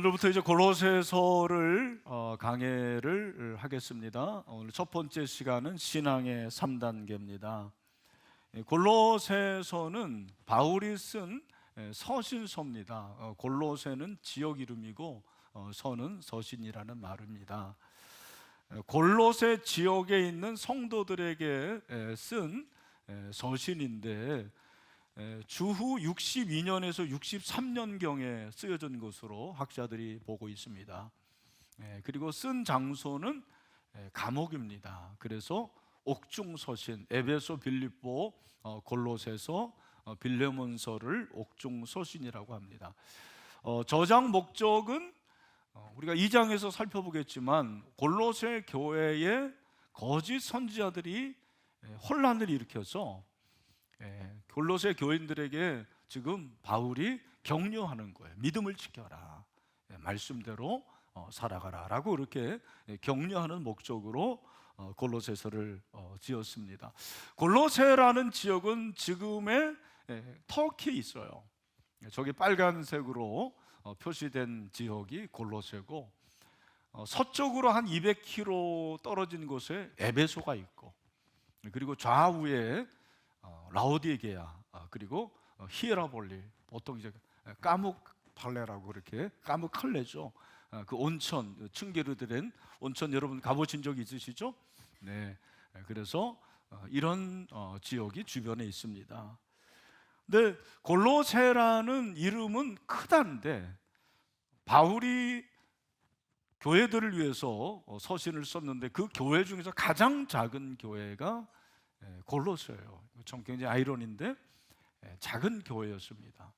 오늘부터 이제 골로새서를 강해를 하겠습니다. 오늘 첫 번째 시간은 신앙의 3단계입니다. 골로새서는 바울이 쓴 서신서입니다. 골로새는 지역 이름이고 서는 서신이라는 말입니다. 골로새 지역에 있는 성도들에게 쓴 서신인데 주후 62년에서 63년경에 쓰여진 것으로 학자들이 보고 있습니다. 그리고 쓴 장소는 감옥입니다. 그래서 옥중서신, 에베소, 빌립보, 골로새서, 빌레몬서를 옥중서신이라고 합니다. 저장 목적은 우리가 2장에서 살펴보겠지만 골로새 교회에 거짓 선지자들이 혼란을 일으켜서 골로새 교인들에게 지금 바울이 격려하는 거예요. 믿음을 지켜라, 말씀대로 살아가라 라고 이렇게 격려하는 목적으로 골로새서를 지었습니다. 골로새라는 지역은 지금의 터키에 있어요. 저기 빨간색으로 표시된 지역이 골로새고, 서쪽으로 한 200km 떨어진 곳에 에베소가 있고, 그리고 좌우에 라오디게아, 그리고 히에라볼리, 보통 이제 까묵팔레라고 그렇게 까묵칼레죠. 그 온천, 층계로 된 온천 여러분 가보신 적 있으시죠? 네. 그래서 이런 지역이 주변에 있습니다. 근데 골로새라는 이름은 크다는데 바울이 교회들을 위해서 서신을 썼는데 그 교회 중에서 가장 작은 교회가 골로새예요. 참 굉장히 아이러니인데 작은 교회였습니다.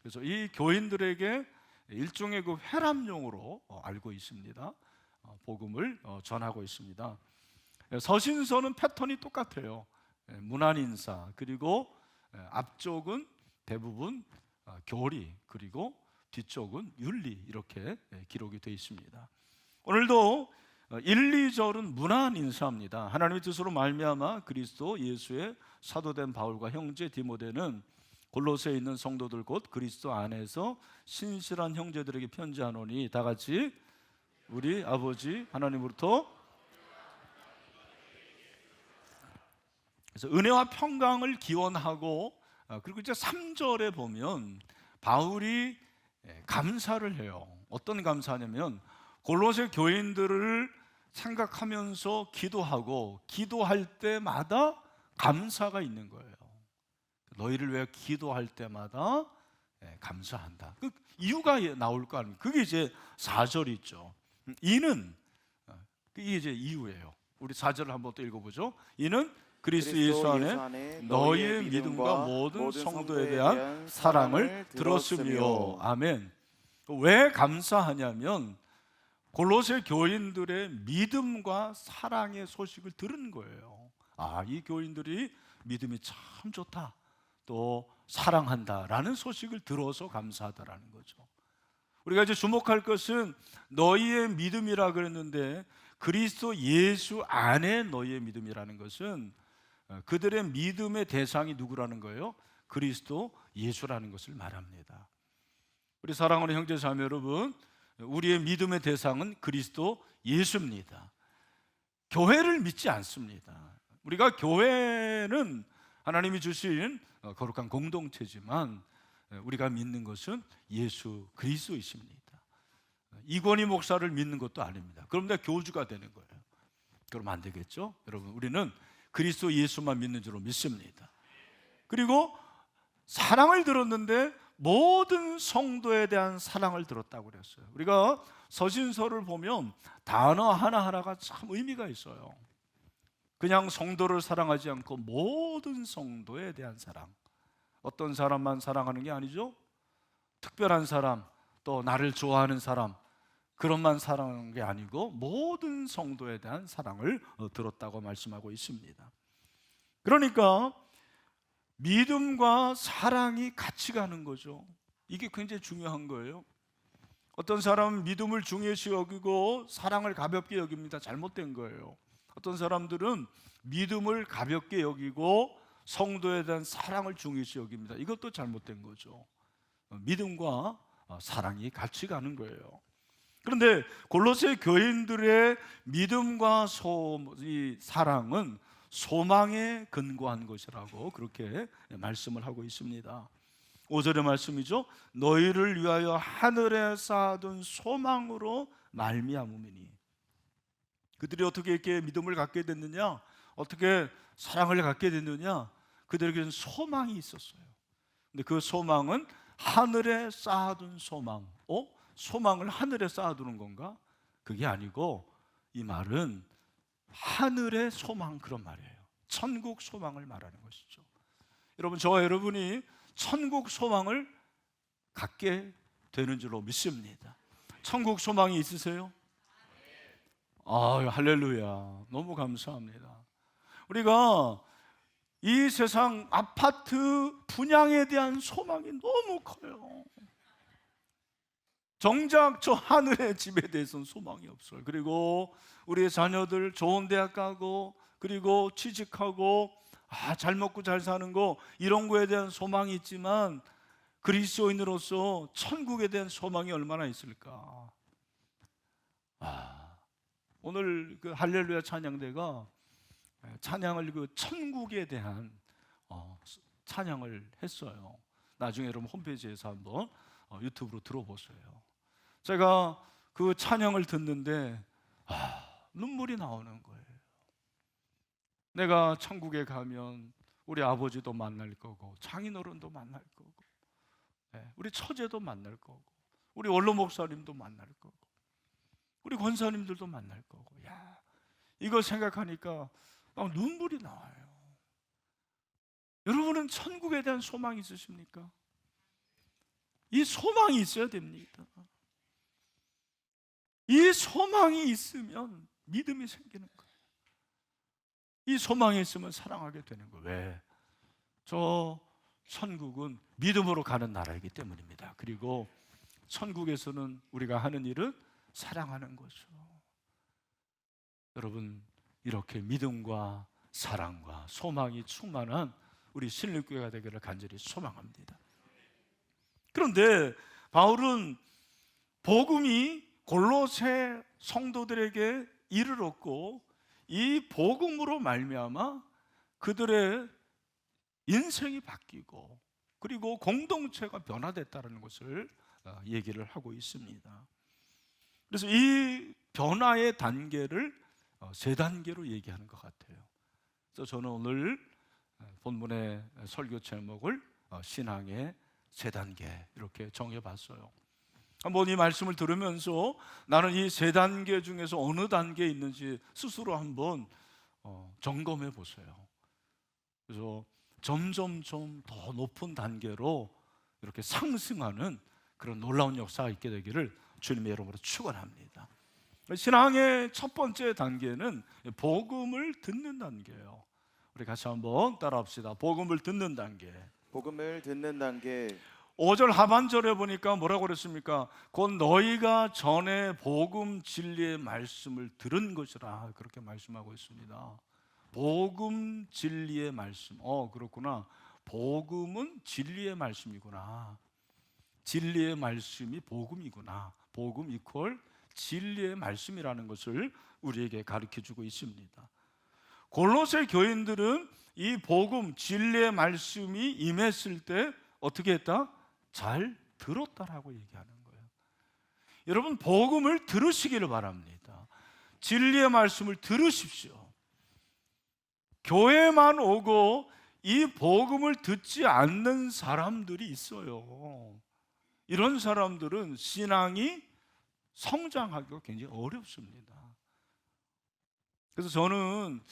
그래서 이 교인들에게 일종의 그 회람용으로 알고 있습니다. 복음을 전하고 있습니다. 서신서는 패턴이 똑같아요. 문안 인사, 그리고 앞쪽은 대부분 교리, 그리고 뒤쪽은 윤리, 이렇게 기록이 되어 있습니다. 오늘도 1, 2절은 문안 인사입니다. 하나님의 뜻으로 말미암아 그리스도 예수의 사도된 바울과 형제 디모데는 골로새에 있는 성도들 곧 그리스도 안에서 신실한 형제들에게 편지하노니, 다 같이 우리 아버지 하나님으로부터. 그래서 은혜와 평강을 기원하고, 그리고 이제 3절에 보면 바울이 감사를 해요. 어떤 감사냐면 골로새 교인들을 생각하면서 기도하고, 기도할 때마다 감사가 있는 거예요. 너희를 위해 기도할 때마다 감사한다. 그 이유가 나올 거 아닙니까? 그게 이제 4절이죠. 이는, 이게 이제 이유예요. 우리 4절을 한번 또 읽어보죠. 이는 그리스도 예수 안에 너희의 믿음과 모든 성도에 대한 사랑을 들었으며. 아멘. 왜 감사하냐면 골로새 교인들의 믿음과 사랑의 소식을 들은 거예요. 이 교인들이 믿음이 참 좋다, 또 사랑한다라는 소식을 들어서 감사하다라는 거죠. 우리가 이제 주목할 것은 너희의 믿음이라 그랬는데 그리스도 예수 안에 너희의 믿음이라는 것은 그들의 믿음의 대상이 누구라는 거예요? 그리스도 예수라는 것을 말합니다. 우리 사랑하는 형제 자매 여러분, 우리의 믿음의 대상은 그리스도 예수입니다. 교회를 믿지 않습니다. 우리가 교회는 하나님이 주신 거룩한 공동체지만 우리가 믿는 것은 예수 그리스도이십니다. 이권희 목사를 믿는 것도 아닙니다. 그럼 내가 교주가 되는 거예요. 그러면 안 되겠죠? 여러분, 우리는 그리스도 예수만 믿는 줄로 믿습니다. 그리고 사랑을 들었는데 모든 성도에 대한 사랑을 들었다고 그랬어요. 우리가 서신서를 보면 단어 하나하나가 참 의미가 있어요. 그냥 성도를 사랑하지 않고 모든 성도에 대한 사랑. 어떤 사람만 사랑하는 게 아니죠. 특별한 사람, 또 나를 좋아하는 사람, 그런만 사랑하는 게 아니고 모든 성도에 대한 사랑을 들었다고 말씀하고 있습니다. 그러니까 믿음과 사랑이 같이 가는 거죠. 이게 굉장히 중요한 거예요. 어떤 사람은 믿음을 중요시 여기고 사랑을 가볍게 여깁니다. 잘못된 거예요. 어떤 사람들은 믿음을 가볍게 여기고 성도에 대한 사랑을 중요시 여깁니다. 이것도 잘못된 거죠. 믿음과 사랑이 같이 가는 거예요. 그런데 골로새 교인들의 믿음과 이 사랑은 소망에 근거한 것이라고 그렇게 말씀을 하고 있습니다. 5절의 말씀이죠. 너희를 위하여 하늘에 쌓아둔 소망으로 말미암음이니. 그들이 어떻게 이렇게 믿음을 갖게 됐느냐, 어떻게 사랑을 갖게 됐느냐, 그들에게는 소망이 있었어요. 근데 그 소망은 하늘에 쌓아둔 소망. 소망을 하늘에 쌓아두는 건가? 그게 아니고 이 말은 하늘의 소망, 그런 말이에요. 천국 소망을 말하는 것이죠. 여러분, 저와 여러분이 천국 소망을 갖게 되는 줄로 믿습니다. 천국 소망이 있으세요? 할렐루야. 너무 감사합니다. 우리가 이 세상 아파트 분양에 대한 소망이 너무 커요. 정작 저 하늘의 집에 대해서는 소망이 없어요. 그리고 우리의 자녀들 좋은 대학 가고, 그리고 취직하고, 잘 먹고 잘 사는 거, 이런 거에 대한 소망이 있지만 그리스도인으로서 천국에 대한 소망이 얼마나 있을까? 오늘 그 할렐루야 찬양대가 찬양을 그 천국에 대한 찬양을 했어요. 나중에 여러분 홈페이지에서 한번 유튜브로 들어보세요. 제가 그 찬양을 듣는데 눈물이 나오는 거예요. 내가 천국에 가면 우리 아버지도 만날 거고, 장인어른도 만날 거고, 우리 처제도 만날 거고, 우리 원로 목사님도 만날 거고, 우리 권사님들도 만날 거고. 이거 생각하니까 막 눈물이 나와요. 여러분은 천국에 대한 소망이 있으십니까? 이 소망이 있어야 됩니다. 이 소망이 있으면 믿음이 생기는 거예요. 이 소망이 있으면 사랑하게 되는 거예요. 왜? 저 천국은 믿음으로 가는 나라이기 때문입니다. 그리고 천국에서는 우리가 하는 일은 사랑하는 거죠. 여러분, 이렇게 믿음과 사랑과 소망이 충만한 우리 신림교회가 되기를 간절히 소망합니다. 그런데 바울은 복음이 골로새 성도들에게 이르렀고, 이 복음으로 말미암아 그들의 인생이 바뀌고, 그리고 공동체가 변화됐다는 것을 얘기를 하고 있습니다. 그래서 이 변화의 단계를 세 단계로 얘기하는 것 같아요. 그래서 저는 오늘 본문의 설교 제목을 신앙의 세 단계 이렇게 정해봤어요. 한번 이 말씀을 들으면서 나는 이 세 단계 중에서 어느 단계에 있는지 스스로 한번 점검해 보세요. 그래서 점점 좀 더 높은 단계로 이렇게 상승하는 그런 놀라운 역사가 있게 되기를 주님의 이름으로 축원합니다. 신앙의 첫 번째 단계는 복음을 듣는 단계예요. 우리 같이 한번 따라합시다. 복음을 듣는 단계. 복음을 듣는 단계. 5절 하반절에 보니까 뭐라고 그랬습니까? 곧 너희가 전에 복음 진리의 말씀을 들은 것이라, 그렇게 말씀하고 있습니다. 복음 진리의 말씀. 그렇구나. 복음은 진리의 말씀이구나. 진리의 말씀이 복음이구나. 복음 이퀄 진리의 말씀이라는 것을 우리에게 가르쳐주고 있습니다. 골로새 교인들은 이 복음 진리의 말씀이 임했을 때 어떻게 했다? 잘 들었다라고 얘기하는 거예요. 여러분, 복음을 들으시기를 바랍니다. 진리의 말씀을 들으십시오. 교회만 오고 이 복음을 듣지 않는 사람들이 있어요. 이런 사람들은 신앙이 성장하기가 굉장히 어렵습니다. 그래서 저는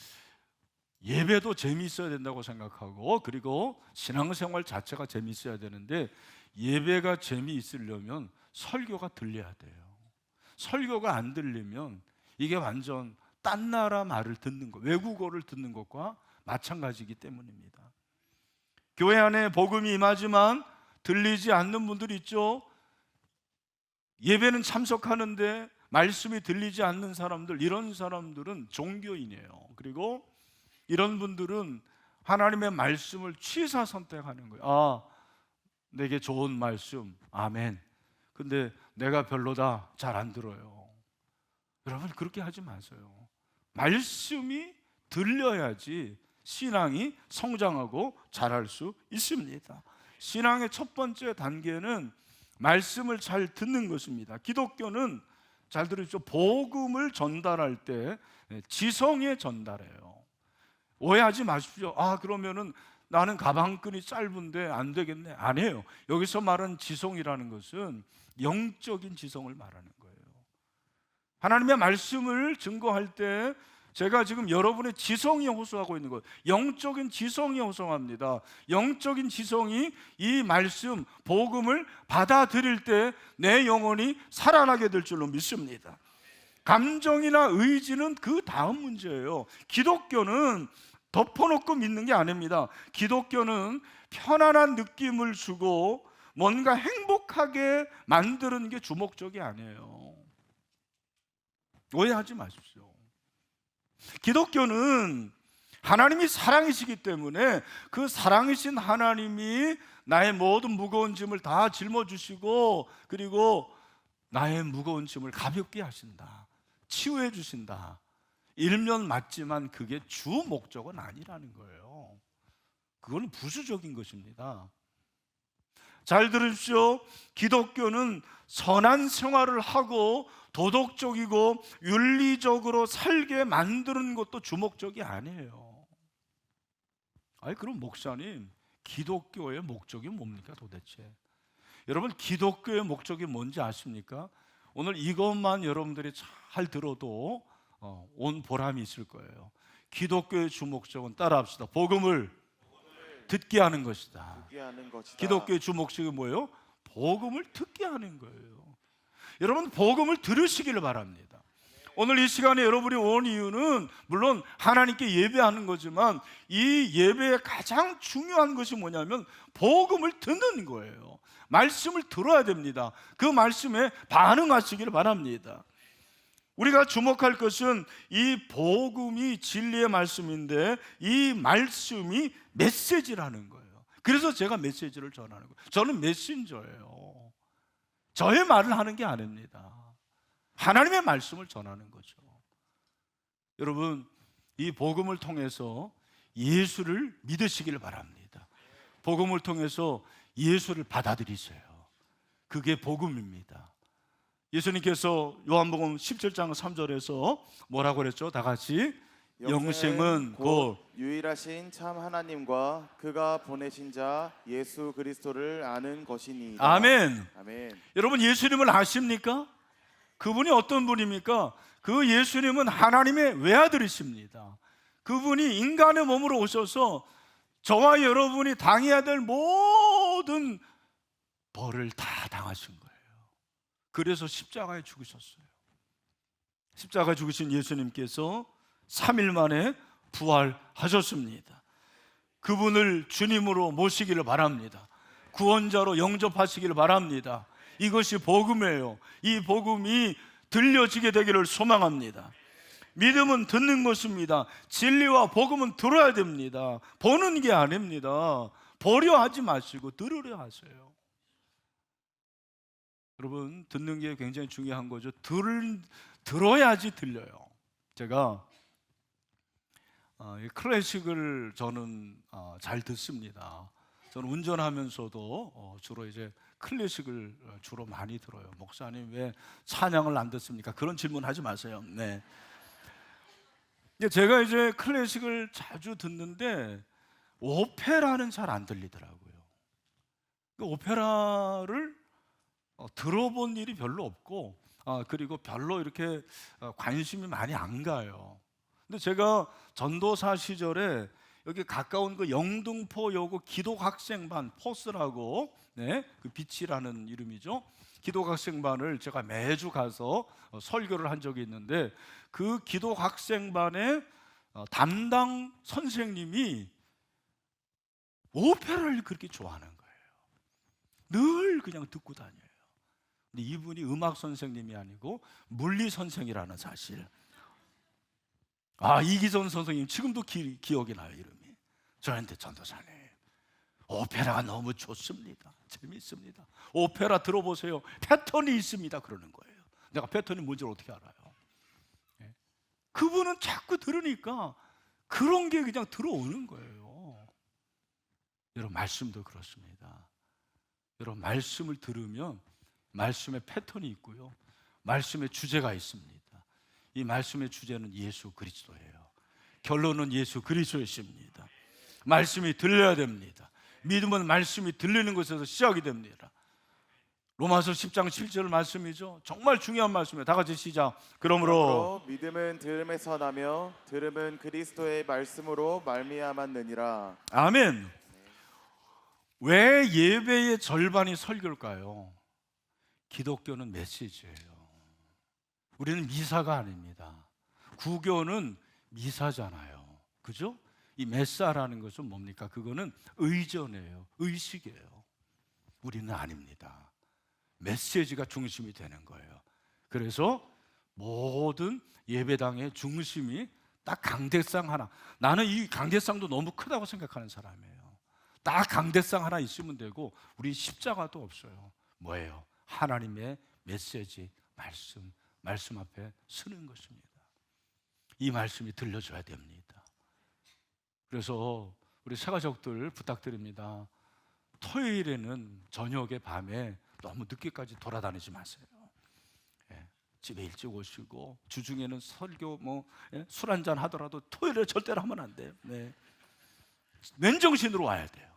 예배도 재미있어야 된다고 생각하고, 그리고 신앙생활 자체가 재미있어야 되는데, 예배가 재미있으려면 설교가 들려야 돼요. 설교가 안 들리면 이게 완전 딴 나라 말을 듣는 것, 외국어를 듣는 것과 마찬가지이기 때문입니다. 교회 안에 복음이 임하지만 들리지 않는 분들이 있죠. 예배는 참석하는데 말씀이 들리지 않는 사람들, 이런 사람들은 종교인이에요. 그리고 이런 분들은 하나님의 말씀을 취사 선택하는 거예요. 내게 좋은 말씀, 아멘. 근데 내가 별로다, 잘 안 들어요. 여러분 그렇게 하지 마세요. 말씀이 들려야지 신앙이 성장하고 자랄 수 있습니다. 신앙의 첫 번째 단계는 말씀을 잘 듣는 것입니다. 기독교는 잘 들으십시오. 복음을 전달할 때 지성에 전달해요. 오해하지 마십시오. 그러면은 나는 가방끈이 짧은데 안 되겠네. 아니에요. 여기서 말하는 지성이라는 것은 영적인 지성을 말하는 거예요. 하나님의 말씀을 증거할 때 제가 지금 여러분의 지성이 호소하고 있는 것, 영적인 지성이 호소합니다. 영적인 지성이 이 말씀, 복음을 받아들일 때 내 영혼이 살아나게 될 줄로 믿습니다. 감정이나 의지는 그 다음 문제예요. 기독교는 덮어놓고 믿는 게 아닙니다. 기독교는 편안한 느낌을 주고 뭔가 행복하게 만드는 게 주목적이 아니에요. 오해하지 마십시오. 기독교는 하나님이 사랑이시기 때문에 그 사랑이신 하나님이 나의 모든 무거운 짐을 다 짊어주시고 그리고 나의 무거운 짐을 가볍게 하신다, 치유해 주신다. 일면 맞지만 그게 주 목적은 아니라는 거예요. 그건 부수적인 것입니다. 잘 들으십시오. 기독교는 선한 생활을 하고 도덕적이고 윤리적으로 살게 만드는 것도 주목적이 아니에요. 그럼 목사님, 기독교의 목적이 뭡니까 도대체? 여러분, 기독교의 목적이 뭔지 아십니까? 오늘 이것만 여러분들이 잘 들어도 온 보람이 있을 거예요. 기독교의 주목적은 따라합시다. 복음을 듣게 하는 것이다. 기독교의 주목적이 뭐예요? 복음을 듣게 하는 거예요. 여러분, 복음을 들으시기를 바랍니다. 오늘 이 시간에 여러분이 온 이유는 물론 하나님께 예배하는 거지만 이 예배의 가장 중요한 것이 뭐냐면 복음을 듣는 거예요. 말씀을 들어야 됩니다. 그 말씀에 반응하시기를 바랍니다. 우리가 주목할 것은 이 복음이 진리의 말씀인데 이 말씀이 메시지라는 거예요. 그래서 제가 메시지를 전하는 거예요. 저는 메신저예요. 저의 말을 하는 게 아닙니다. 하나님의 말씀을 전하는 거죠. 여러분, 이 복음을 통해서 예수를 믿으시길 바랍니다. 복음을 통해서 예수를 받아들이세요. 그게 복음입니다. 예수님께서 요한복음 17장 3절에서 뭐라고 그랬죠? 다 같이 영생은 곧 유일하신 참 하나님과 그가 보내신 자 예수 그리스도를 아는 것이니이다. 아멘. 아멘. 여러분, 예수님을 아십니까? 그분이 어떤 분입니까? 그 예수님은 하나님의 외아들이십니다. 그분이 인간의 몸으로 오셔서 저와 여러분이 당해야 될 모든 벌을 다 당하신 거예요. 그래서 십자가에 죽으셨어요. 십자가에 죽으신 예수님께서 3일 만에 부활하셨습니다. 그분을 주님으로 모시기를 바랍니다. 구원자로 영접하시기를 바랍니다. 이것이 복음이에요. 이 복음이 들려지게 되기를 소망합니다. 믿음은 듣는 것입니다. 진리와 복음은 들어야 됩니다. 보는 게 아닙니다. 보려 하지 마시고 들으려 하세요. 여러분, 듣는 게 굉장히 중요한 거죠. 들어야지 들려요. 제가 클래식을 저는 잘 듣습니다. 저는 운전하면서도 주로 이제 클래식을 주로 많이 들어요. 목사님 왜 찬양을 안 듣습니까? 그런 질문 하지 마세요. 네. 제가 이제 클래식을 자주 듣는데 오페라는 잘 안 들리더라고요. 오페라를 들어본 일이 별로 없고 그리고 별로 이렇게 관심이 많이 안 가요. 근데 제가 전도사 시절에 여기 가까운 그 영등포여고 기독학생반 포스라고 그 비치라는 이름이죠. 기독학생반을 제가 매주 가서 설교를 한 적이 있는데 그 기독학생반의 담당 선생님이 오페라를 그렇게 좋아하는 거예요. 늘 그냥 듣고 다녀요. 근데 이분이 음악 선생님이 아니고 물리 선생이라는 사실. 이기전 선생님 지금도 기억이 나요. 이름이. 저한테 전도사님 오페라가 너무 좋습니다. 재밌습니다. 오페라 들어보세요. 패턴이 있습니다. 그러는 거예요. 내가 패턴이 뭔지 어떻게 알아요? 예? 그분은 자꾸 들으니까 그런 게 그냥 들어오는 거예요. 여러분, 말씀도 그렇습니다. 여러분, 말씀을 들으면 말씀의 패턴이 있고요, 말씀의 주제가 있습니다. 이 말씀의 주제는 예수 그리스도예요. 결론은 예수 그리스도이십니다. 말씀이 들려야 됩니다. 믿음은 말씀이 들리는 것에서 시작이 됩니다. 로마서 10장 7절 말씀이죠. 정말 중요한 말씀이에요. 다 같이 시작. 그러므로 믿음은 들음에서 나며 들음은 그리스도의 말씀으로 말미암았느니라. 아멘. 왜 예배의 절반이 설교일까요? 기독교는 메시지예요. 우리는 미사가 아닙니다. 구교는 미사잖아요. 그죠? 이 메사라는 것은 뭡니까? 그거는 의전이에요. 의식이에요. 우리는 아닙니다. 메시지가 중심이 되는 거예요. 그래서 모든 예배당의 중심이 딱 강대상 하나. 나는 이 강대상도 너무 크다고 생각하는 사람이에요. 딱 강대상 하나 있으면 되고, 우리 십자가도 없어요. 뭐예요? 하나님의 메시지, 말씀 앞에 서는 것입니다. 이 말씀이 들려줘야 됩니다. 그래서 우리 새가족들 부탁드립니다. 토요일에는 저녁에 밤에 너무 늦게까지 돌아다니지 마세요. 예, 집에 일찍 오시고, 주중에는 설교 술 한잔 하더라도 토요일에 절대로 하면 안 돼요. 네. 맨정신으로 와야 돼요.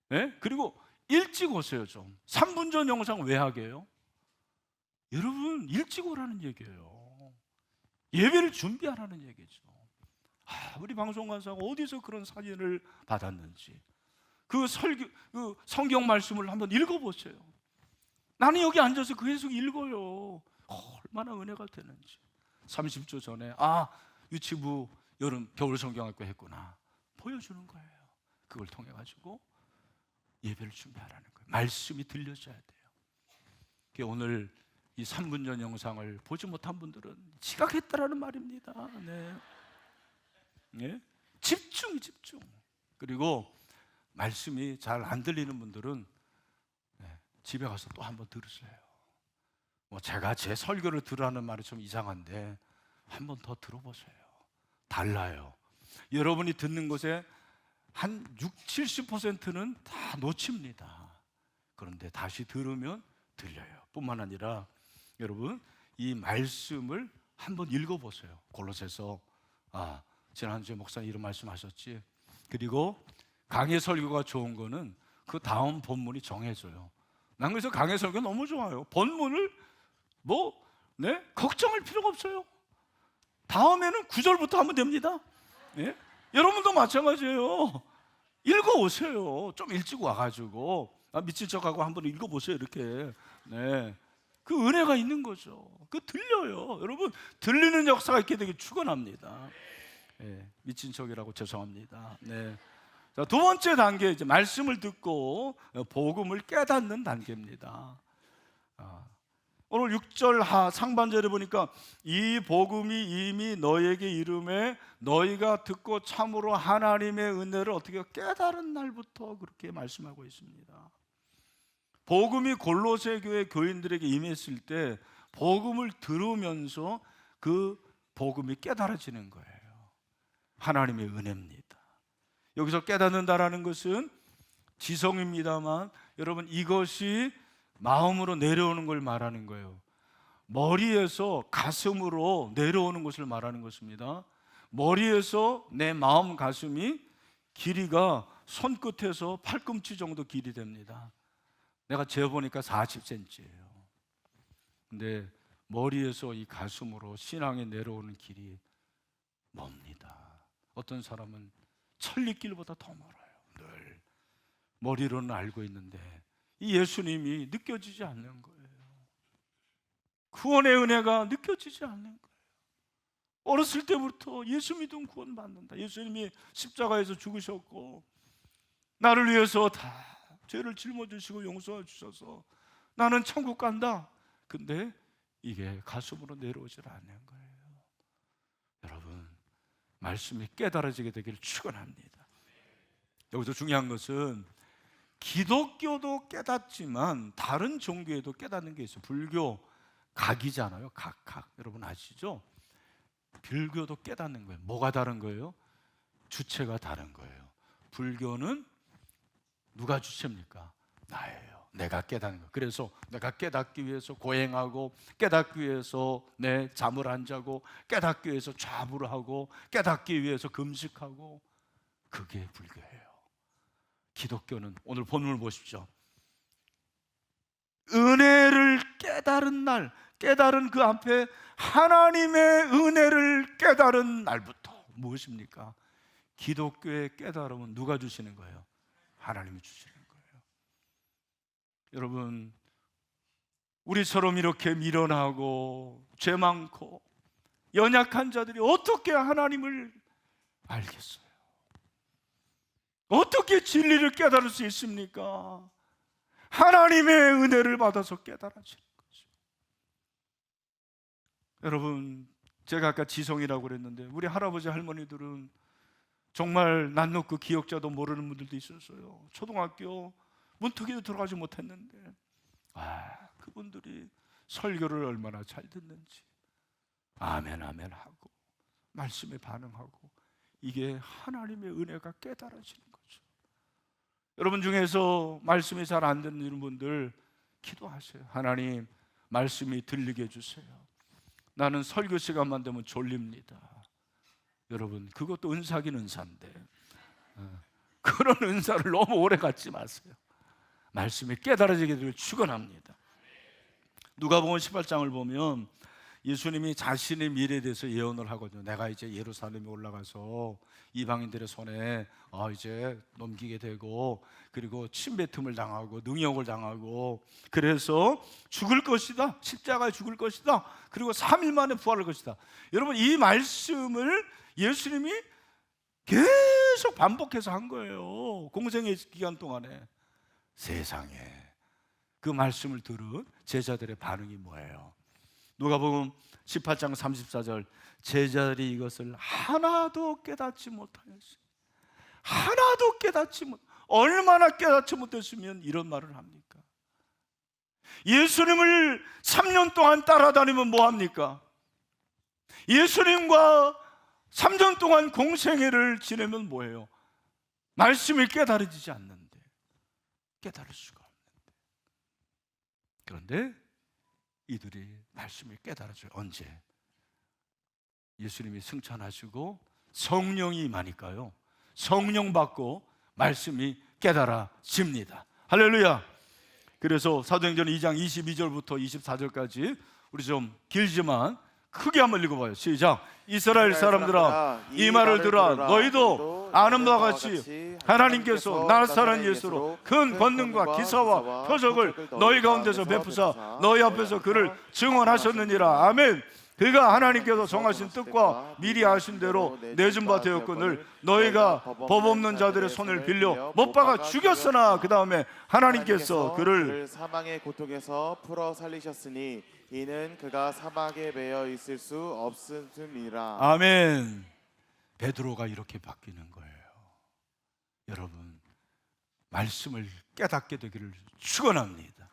네? 그리고 일찍 오세요. 좀 3분 전 영상 왜 하게요? 여러분, 일찍 오라는 얘기예요. 예배를 준비하라는 얘기죠. 우리 방송관사가 어디서 그런 사진을 받았는지, 그 성경 말씀을 한번 읽어보세요. 나는 여기 앉아서 그 해석 읽어요. 얼마나 은혜가 되는지. 30초 전에 유치부 겨울 성경학교 했구나 보여주는 거예요. 그걸 통해 가지고 예배를 준비하라는 거예요. 말씀이 들려줘야 돼요. 오늘 이 3분 전 영상을 보지 못한 분들은 지각했다라는 말입니다. 네. 네? 집중. 그리고 말씀이 잘 안 들리는 분들은 집에 가서 또 한번 들으세요. 제가 제 설교를 들으라는 말이 좀 이상한데 한번 더 들어보세요. 달라요. 여러분이 듣는 것에 한 70%는 다 놓칩니다. 그런데 다시 들으면 들려요. 뿐만 아니라 여러분, 이 말씀을 한번 읽어보세요. 골로새서, 지난주에 목사님 이런 말씀하셨지. 그리고 강해 설교가 좋은 거는 그 다음 본문이 정해져요. 난 그래서 강해 설교 너무 좋아요. 본문을 걱정할 필요가 없어요. 다음에는 9절부터 하면 됩니다. 네? 여러분도 마찬가지예요. 읽어오세요. 좀 일찍 와가지고 미친 척하고 한번 읽어보세요. 이렇게. 네. 그 은혜가 있는 거죠. 그 들려요. 여러분, 들리는 역사가 있게 되길 축원합니다. 네. 미친 척이라고 죄송합니다. 네. 자, 두 번째 단계, 이제 말씀을 듣고 복음을 깨닫는 단계입니다. 오늘 6절 상반절에 보니까 이 복음이 이미 너에게 이름에 너희가 듣고 참으로 하나님의 은혜를 어떻게 깨달은 날부터 그렇게 말씀하고 있습니다. 복음이 골로새 교회 교인들에게 임했을 때 복음을 들으면서 그 복음이 깨달아지는 거예요. 하나님의 은혜입니다. 여기서 깨닫는다라는 것은 지성입니다만, 여러분, 이것이 마음으로 내려오는 걸 말하는 거예요. 머리에서 가슴으로 내려오는 것을 말하는 것입니다. 머리에서 내 마음 가슴이 길이가 손끝에서 팔꿈치 정도 길이 됩니다. 내가 재보니까 40cm예요. 근데 머리에서 이 가슴으로 신앙에 내려오는 길이 멉니다. 어떤 사람은 천리길보다 더 멀어요. 늘 머리로는 알고 있는데 이 예수님이 느껴지지 않는 거예요. 구원의 은혜가 느껴지지 않는 거예요. 어렸을 때부터 예수 믿으면 구원받는다. 예수님이 십자가에서 죽으셨고 나를 위해서 다 죄를 짊어지시고 용서해 주셔서 나는 천국 간다. 근데 이게 가슴으로 내려오질 않는 거예요. 여러분, 말씀이 깨달아지게 되기를 축원합니다. 여기서 중요한 것은 기독교도 깨닫지만 다른 종교에도 깨닫는 게 있어요. 불교 각이잖아요. 각. 여러분 아시죠? 불교도 깨닫는 거예요. 뭐가 다른 거예요? 주체가 다른 거예요. 불교는 누가 주체입니까? 나예요. 내가 깨닫는 거. 그래서 내가 깨닫기 위해서 고행하고, 깨닫기 위해서 내 잠을 안 자고, 깨닫기 위해서 좌부를 하고, 깨닫기 위해서 금식하고, 그게 불교예요. 기독교는 오늘 본문을 보십시오. 은혜를 깨달은 날, 깨달은 그 앞에 하나님의 은혜를 깨달은 날부터 무엇입니까? 기독교의 깨달음은 누가 주시는 거예요? 하나님이 주시는 거예요. 여러분, 우리처럼 이렇게 미련하고 죄 많고 연약한 자들이 어떻게 하나님을 알겠어요? 어떻게 진리를 깨달을 수 있습니까? 하나님의 은혜를 받아서 깨달아지는 거죠. 여러분, 제가 아까 지성이라고 그랬는데 우리 할아버지 할머니들은 정말 낯 놓고 기억자도 모르는 분들도 있었어요. 초등학교 문턱에도 들어가지 못했는데 그분들이 설교를 얼마나 잘 듣는지 아멘 아멘 하고 말씀에 반응하고, 이게 하나님의 은혜가 깨달아지는 거죠. 여러분 중에서 말씀이 잘 안 듣는 분들 기도하세요. 하나님, 말씀이 들리게 해주세요. 나는 설교 시간만 되면 졸립니다. 여러분, 그것도 은사긴 은사인데 그런 은사를 너무 오래 갖지 마세요. 말씀이 깨달아지게 되길 축원합니다. 누가복음 18장을 보면 예수님이 자신의 미래에 대해서 예언을 하거든요. 내가 이제 예루살렘에 올라가서 이방인들의 손에 이제 넘기게 되고, 그리고 침뱉음을 당하고 능욕을 당하고, 그래서 죽을 것이다, 십자가에 죽을 것이다, 그리고 3일 만에 부활할 것이다. 여러분, 이 말씀을 예수님이 계속 반복해서 한 거예요. 공생의 기간 동안에. 세상에, 그 말씀을 들은 제자들의 반응이 뭐예요? 누가복음 18장 34절, 제자들이 이것을 하나도 깨닫지 못하였어요. 하나도 깨닫지 못. 얼마나 깨닫지 못했으면 이런 말을 합니까? 예수님을 3년 동안 따라다니면 뭐합니까? 예수님과 3년 동안 공생애를 지내면 뭐예요? 말씀이 깨달아지지 않는데, 깨달을 수가 없는데. 그런데 이들이 말씀을 깨달아져요. 언제? 예수님이 승천하시고 성령이 임하니까요, 성령 받고 말씀이 깨달아집니다. 할렐루야. 그래서 사도행전 2장 22절부터 24절까지 우리 좀 길지만 크게 한번 읽어봐요. 시작. 이스라엘 사람들아, 이 말을 들으라. 너희도 아는 바와 같이 하나님께서 나사렛 예수로 큰 권능과 기사와 표적을 너희 가운데서 베푸사 너희 앞에서 그를 증언하셨느니라. 아멘. 그가 하나님께서 정하신 뜻과 미리 아신 대로 내준 바 되었거늘 너희가 법 없는 자들의 손을 빌려 못 박아 죽였으나 그 다음에 하나님께서 그를 사망의 고통에서 풀어 살리셨으니 이는 그가 사막에 매여 있을 수 없음이라. 아멘. 베드로가 이렇게 바뀌는 거예요. 여러분, 말씀을 깨닫게 되기를 축원합니다.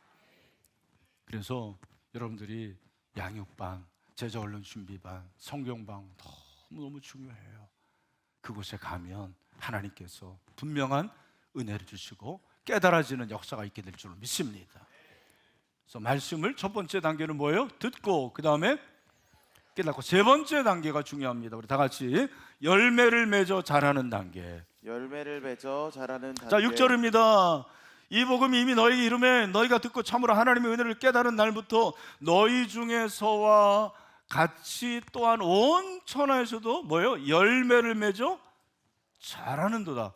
그래서 여러분들이 양육반, 제자 언론 준비반, 성경방 너무 중요해요. 그곳에 가면 하나님께서 분명한 은혜를 주시고 깨달아지는 역사가 있게 될 줄 믿습니다. 그래서 말씀을 첫 번째 단계는 뭐예요? 듣고, 그 다음에 깨닫고, 세 번째 단계가 중요합니다. 우리 다 같이 열매를 맺어 자라는 단계. 열매를 맺어 자라는 단계. 자, 6절입니다. 이 복음이 이미 너희 이름에 너희가 듣고 참으로 하나님의 은혜를 깨달은 날부터 너희 중에서와 같이 또한 온 천하에서도 뭐예요? 열매를 맺어 자라는도다.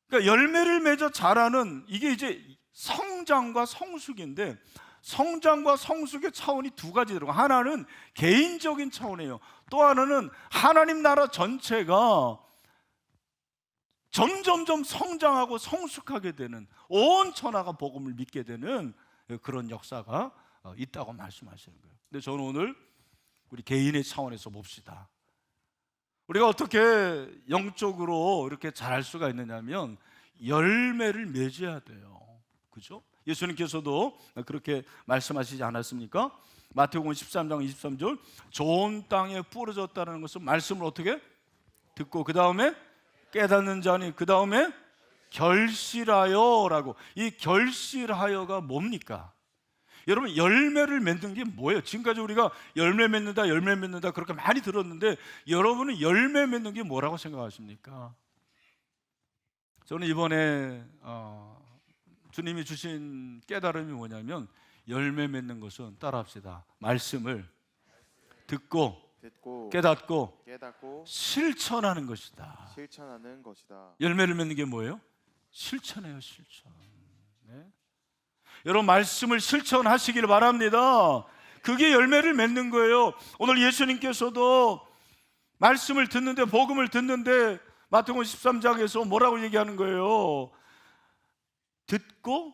그러니까 열매를 맺어 자라는, 이게 이제 성장과 성숙인데, 성장과 성숙의 차원이 두 가지 들어가. 하나는 개인적인 차원이에요. 또 하나는 하나님 나라 전체가 점점점 성장하고 성숙하게 되는, 온 천하가 복음을 믿게 되는 그런 역사가 있다고 말씀하시는 거예요. 근데 저는 오늘 우리 개인의 차원에서 봅시다. 우리가 어떻게 영적으로 이렇게 잘할 수가 있느냐면, 열매를 맺어야 돼요. 그죠? 예수님께서도 그렇게 말씀하시지 않았습니까? 마태복음 13장 23절, 좋은 땅에 뿌려졌다는 것은 말씀을 어떻게 듣고 그 다음에 깨닫는 자니 그 다음에 결실하여라고. 이 결실하여가 뭡니까? 여러분, 열매를 맺는 게 뭐예요? 지금까지 우리가 열매 맺는다 그렇게 많이 들었는데 여러분은 열매 맺는 게 뭐라고 생각하십니까? 저는 이번에 주님이 주신 깨달음이 뭐냐면, 열매 맺는 것은 따라합시다. 말씀을 듣고 깨닫고 실천하는 것이다. 실천하는 것이다. 열매를 맺는 게 뭐예요? 실천해요, 실천. 네? 여러분, 말씀을 실천하시길 바랍니다. 그게 열매를 맺는 거예요. 오늘 예수님께서도 말씀을 듣는데, 복음을 듣는데 마태복음 13장에서 뭐라고 얘기하는 거예요? 듣고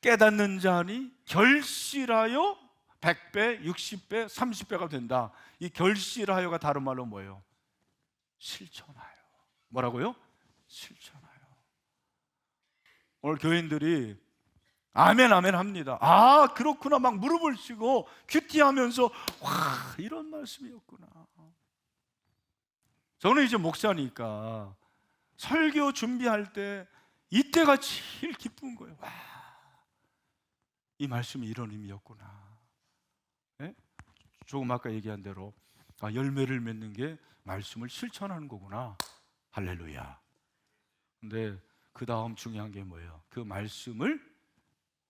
깨닫는 자니 결실하여 100배, 60배, 30배가 된다. 이 결실하여가 다른 말로 뭐예요? 실천하여. 뭐라고요? 실천하여. 오늘 교인들이 아멘 아멘 합니다. 아, 그렇구나 막 무릎을 치고 큐티하면서 와, 이런 말씀이었구나. 저는 이제 목사니까 설교 준비할 때 이때가 제일 기쁜 거예요. 와, 이 말씀이 이런 의미였구나. 네? 조금 아까 얘기한 대로 열매를 맺는 게 말씀을 실천하는 거구나. 할렐루야. 근데 그 다음 중요한 게 뭐예요? 그 말씀을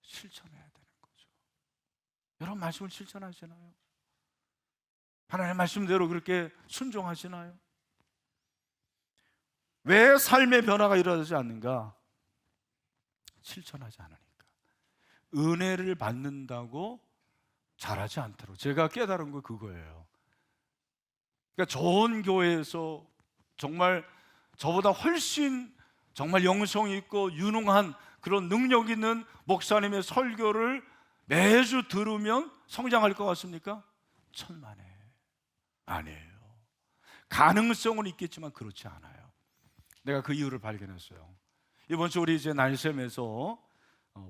실천해야 되는 거죠. 여러분, 말씀을 실천하시나요? 하나님의 말씀대로 그렇게 순종하시나요? 왜 삶의 변화가 일어나지 않는가? 실천하지 않으니까. 은혜를 받는다고 잘하지 않도록. 제가 깨달은 거 그거예요. 그러니까 좋은 교회에서 정말 저보다 훨씬 정말 영성 있고 유능한 그런 능력 있는 목사님의 설교를 매주 들으면 성장할 것 같습니까? 천만에 아니에요. 가능성은 있겠지만 그렇지 않아요. 내가 그 이유를 발견했어요. 이번 주 우리 이제 날샘에서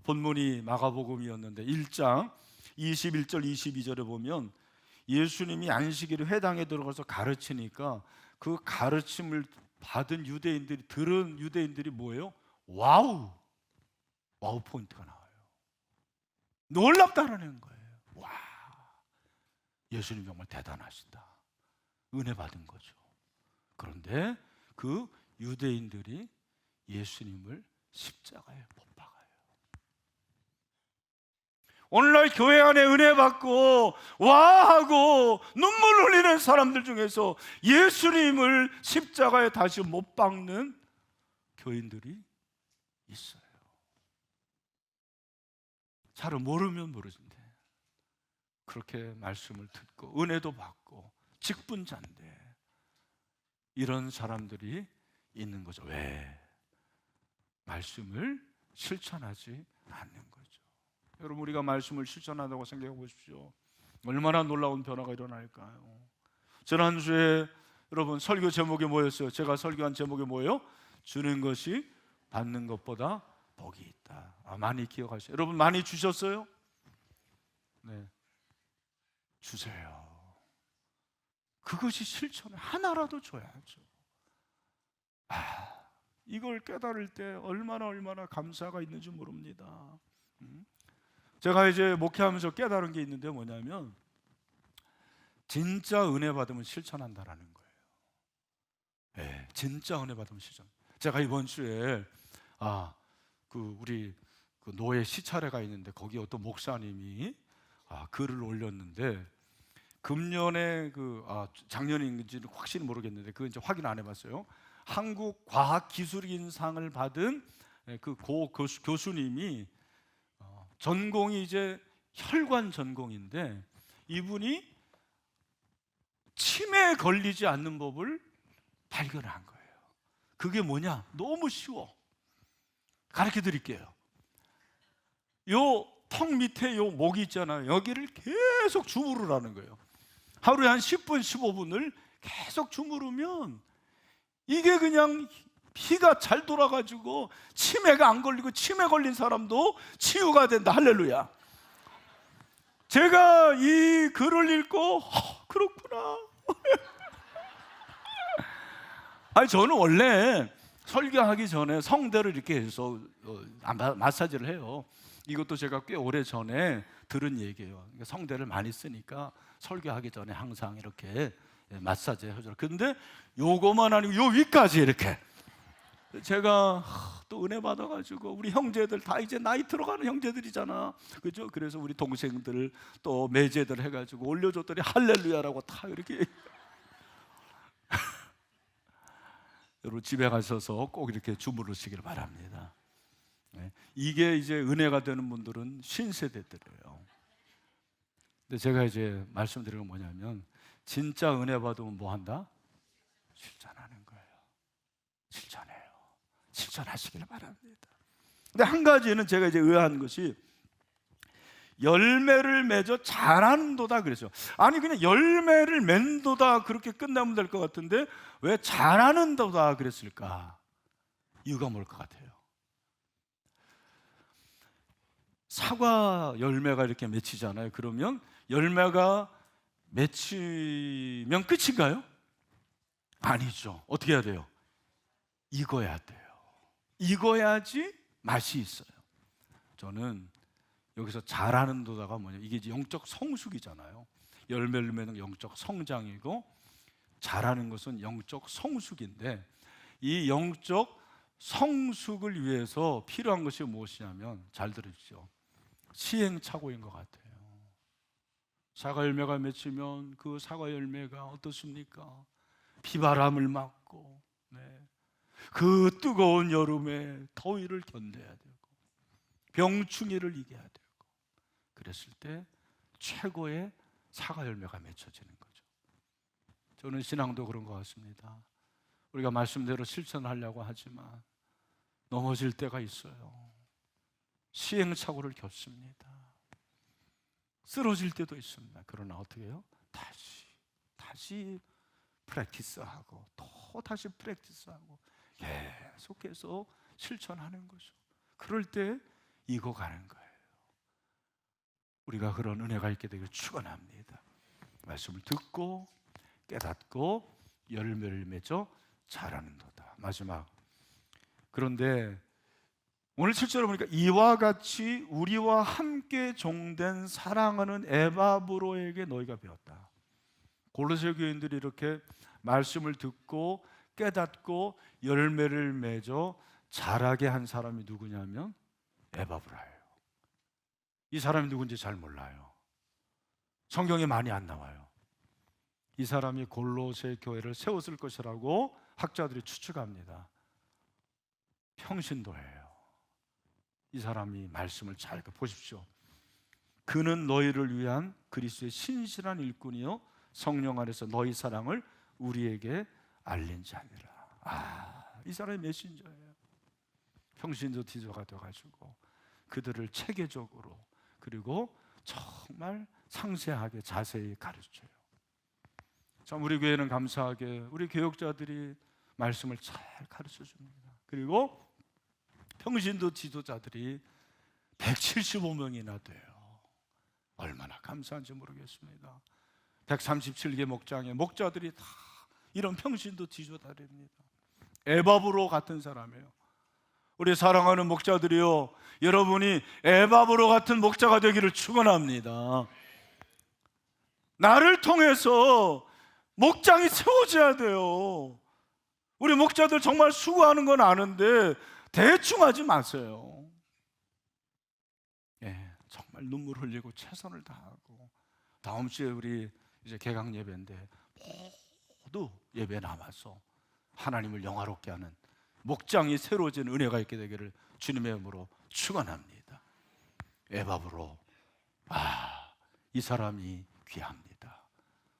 본문이 마가복음이었는데 1장 21절 22절에 보면 예수님이 안식일에 회당에 들어가서 가르치니까 그 가르침을 받은 유대인들이, 들은 유대인들이 뭐예요? 와우 포인트가 나와요. 놀랍다라는 거예요. 와, 예수님 정말 대단하시다. 은혜 받은 거죠. 그런데 그 유대인들이 예수님을 십자가에 못 박아요. 오늘날 교회 안에 은혜 받고 와 하고 눈물 흘리는 사람들 중에서 예수님을 십자가에 다시 못 박는 교인들이 있어요. 잘 모르면 모르는데 그렇게 말씀을 듣고 은혜도 받고 직분자인데 이런 사람들이 있는 거죠. 왜? 말씀을 실천하지 않는 거죠. 여러분, 우리가 말씀을 실천한다고 생각해 보십시오. 얼마나 놀라운 변화가 일어날까요? 지난주에 여러분 설교 제목이 뭐였어요? 제가 설교한 제목이 뭐예요? 주는 것이 받는 것보다 복이 있다. 많이 기억하세요. 여러분, 많이 주셨어요? 네, 주세요. 그것이 실천을 하나라도 줘야죠. 이걸 깨달을 때 얼마나 감사가 있는지 모릅니다. 제가 이제 목회하면서 깨달은 게 있는데 뭐냐면 진짜 은혜 받으면 실천한다라는 거예요. 네, 진짜 은혜 받으면 실천. 제가 이번 주에 우리 노예 시차례가 있는데 거기 어떤 목사님이 글을 올렸는데 금년에 작년인지는 확실히 모르겠는데 그건 이제 확인 안 해봤어요. 한국 과학기술인상을 받은 그 교수님이 전공이 이제 혈관 전공인데 이분이 치매에 걸리지 않는 법을 발견한 거예요. 그게 뭐냐? 너무 쉬워. 가르쳐 드릴게요. 요 턱 밑에 요 목이 있잖아요. 여기를 계속 주무르라는 거예요. 하루에 한 10분, 15분을 계속 주무르면 이게 그냥 피가 잘 돌아가지고 치매가 안 걸리고 치매 걸린 사람도 치유가 된다. 할렐루야. 제가 이 글을 읽고 그렇구나. 아니 저는 원래 설교하기 전에 성대를 이렇게 해서 마사지를 해요. 이것도 제가 꽤 오래 전에 들은 얘기예요. 성대를 많이 쓰니까 설교하기 전에 항상 이렇게 마사지 해줘요. 근데 요거만 아니고 요 위까지 이렇게. 제가 또 은혜 받아가지고 우리 형제들 다 이제 나이 들어가는 형제들이잖아, 그죠? 그래서 우리 동생들 또 매제들 해가지고 올려줬더니 할렐루야라고 다 이렇게. 여러분 집에 가셔서 꼭 이렇게 주무르시길 바랍니다. 이게 이제 은혜가 되는 분들은 신세대들이에요. 근데 제가 이제 말씀드리는 건 뭐냐면 진짜 은혜 받으면 뭐 한다? 실천하는 거예요. 실천해요. 실천하시길 바랍니다. 근데 한 가지는 제가 이제 의아한 것이 열매를 맺어 자라는도다 그랬죠. 아니 그냥 열매를 맺는도다 그렇게 끝나면 될 것 같은데 왜 자라는도다 그랬을까? 이유가 뭘 것 같아요? 사과 열매가 이렇게 맺히잖아요. 그러면 열매가 맺히면 끝인가요? 아니죠. 어떻게 해야 돼요? 익어야 돼요. 익어야지 맛이 있어요. 저는 여기서 자라는 도다가 뭐냐, 이게 이제 영적 성숙이잖아요. 열매를 맺는 영적 성장이고 자라는 것은 영적 성숙인데 이 영적 성숙을 위해서 필요한 것이 무엇이냐면 잘 들으십시오. 시행착오인 것 같아요. 사과 열매가 맺히면 그 사과 열매가 어떻습니까? 비바람을 맞고 그 뜨거운 여름에 더위를 견뎌야 되고 병충해를 이겨야 되고 그랬을 때 최고의 사과 열매가 맺혀지는 거죠. 저는 신앙도 그런 것 같습니다. 우리가 말씀대로 실천하려고 하지만 넘어질 때가 있어요. 시행착오를 겪습니다. 쓰러질 때도 있습니다. 그러나 어떻게 해요? 다시 프랙티스하고 또 다시 프랙티스하고 계속해서 실천하는 거죠. 그럴 때 익어가는 거예요. 우리가 그런 은혜가 있게 되길 축원합니다. 말씀을 듣고 깨닫고 열매를 맺어 자라는도다. 마지막. 그런데 오늘 7절을 보니까 이와 같이 우리와 함께 종된 사랑하는 에바브로에게 너희가 배웠다. 골로새 교인들이 이렇게 말씀을 듣고 깨닫고 열매를 맺어 자라게 한 사람이 누구냐면 에바브라예요. 이 사람이 누군지 잘 몰라요. 성경에 많이 안 나와요. 이 사람이 골로새 교회를 세웠을 것이라고 학자들이 추측합니다. 평신도예요. 이 사람이 말씀을 잘 보십시오. 그는 너희를 위한 그리스도의 신실한 일꾼이요 성령 안에서 너희 사랑을 우리에게 알린 자니라. 이 사람이 메신저예요. 평신도 지도가 되어가지고 그들을 체계적으로 그리고 정말 상세하게 자세히 가르쳐요. 참 우리 교회는 감사하게 우리 교역자들이 말씀을 잘 가르쳐 줍니다. 그리고 평신도 지도자들이 175명이나 돼요. 얼마나 감사한지 모르겠습니다. 137개 목장의 목자들이 다 이런 평신도 지도자들입니다. 에바브로 같은 사람이에요. 우리 사랑하는 목자들이요, 여러분이 에바브로 같은 목자가 되기를 축원합니다. 나를 통해서 목장이 세워져야 돼요. 우리 목자들 정말 수고하는 건 아는데 대충 하지 마세요. 정말 눈물 흘리고 최선을 다하고 다음 주에 우리 이제 개강 예배인데 모두 예배 남아서 하나님을 영화롭게 하는 목장이 새로워진 은혜가 있게 되기를 주님의 이름으로 축원합니다. 에바브로, 이 사람이 귀합니다.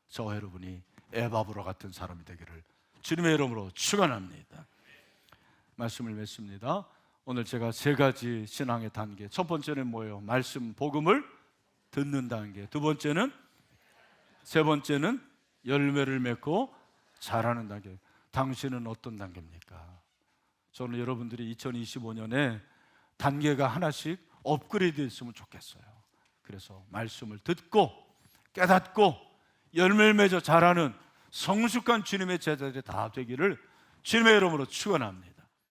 저와 여러분이 에바브로 같은 사람이 되기를 주님의 이름으로 축원합니다. 말씀을 맺습니다. 오늘 제가 세 가지 신앙의 단계, 첫 번째는 뭐예요? 말씀, 복음을 듣는 단계. 두 번째는, 세 번째는 열매를 맺고 자라는 단계. 당신은 어떤 단계입니까? 저는 여러분들이 2025년에 단계가 하나씩 업그레이드 했으면 좋겠어요. 그래서 말씀을 듣고 깨닫고 열매를 맺어 자라는 성숙한 주님의 제자들이 다 되기를 주님의 이름으로 축원합니다.